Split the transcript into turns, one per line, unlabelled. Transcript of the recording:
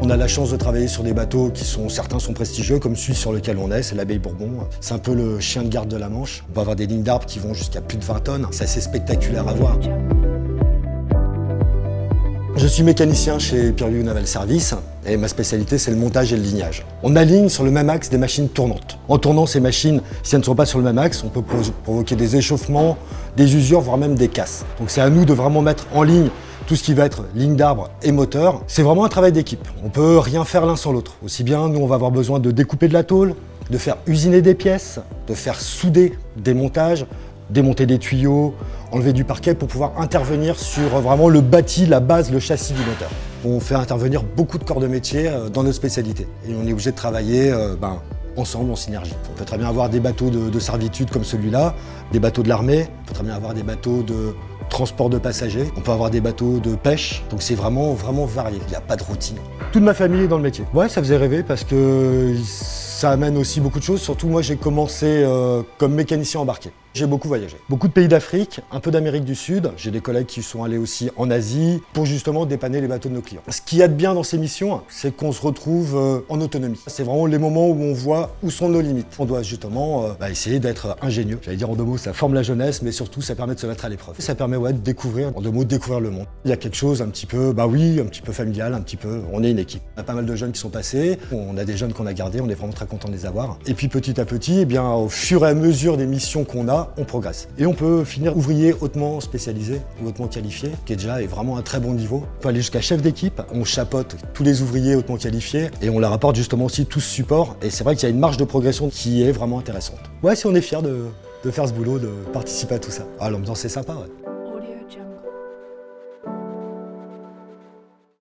On a la chance de travailler sur des bateaux certains sont prestigieux, comme celui sur lequel on est, c'est l'Abeille Bourbon. C'est un peu le chien de garde de la Manche. On peut avoir des lignes d'arbres qui vont jusqu'à plus de 20 tonnes. C'est assez spectaculaire à voir. Je suis mécanicien chez Purlieu Naval Service et ma spécialité c'est le montage et le lignage. On aligne sur le même axe des machines tournantes. En tournant ces machines, si elles ne sont pas sur le même axe, on peut provoquer des échauffements, des usures, voire même des casses. Donc c'est à nous de vraiment mettre en ligne tout ce qui va être ligne d'arbre et moteur. C'est vraiment un travail d'équipe. On peut rien faire l'un sans l'autre. Aussi bien, nous on va avoir besoin de découper de la tôle, de faire usiner des pièces, de faire souder des montages, démonter des tuyaux, enlever du parquet pour pouvoir intervenir sur vraiment le bâti, la base, le châssis du moteur. On fait intervenir beaucoup de corps de métier dans nos spécialités et on est obligé de travailler ensemble en synergie. On peut très bien avoir des bateaux de servitude comme celui-là, des bateaux de l'armée, on peut très bien avoir des bateaux de transport de passagers, on peut avoir des bateaux de pêche, donc c'est vraiment varié, il n'y a pas de routine. Toute ma famille est dans le métier. Ouais, ça faisait rêver parce que ça amène aussi beaucoup de choses, surtout moi j'ai commencé comme mécanicien embarqué. J'ai beaucoup voyagé. Beaucoup de pays d'Afrique, un peu d'Amérique du Sud. J'ai des collègues qui sont allés aussi en Asie pour justement dépanner les bateaux de nos clients. Ce qu'il y a de bien dans ces missions, c'est qu'on se retrouve en autonomie. C'est vraiment les moments où on voit où sont nos limites. On doit justement essayer d'être ingénieux. J'allais dire en deux mots, ça forme la jeunesse, mais surtout ça permet de se mettre à l'épreuve. Ça permet de découvrir, en deux mots, de découvrir le monde. Il y a quelque chose un petit peu, un petit peu familial, on est une équipe. On a pas mal de jeunes qui sont passés, on a des jeunes qu'on a gardés, on est vraiment très content de les avoir. Et puis petit à petit, au fur et à mesure des missions qu'on a, on progresse. Et on peut finir ouvrier hautement spécialisé, ou hautement qualifié, qui est déjà vraiment un très bon niveau. On peut aller jusqu'à chef d'équipe, on chapeaute tous les ouvriers hautement qualifiés et on leur apporte justement aussi tout ce support. Et c'est vrai qu'il y a une marge de progression qui est vraiment intéressante. Ouais, si on est fiers de faire ce boulot, de participer à tout ça. Ah, l'ambiance c'est sympa, ouais.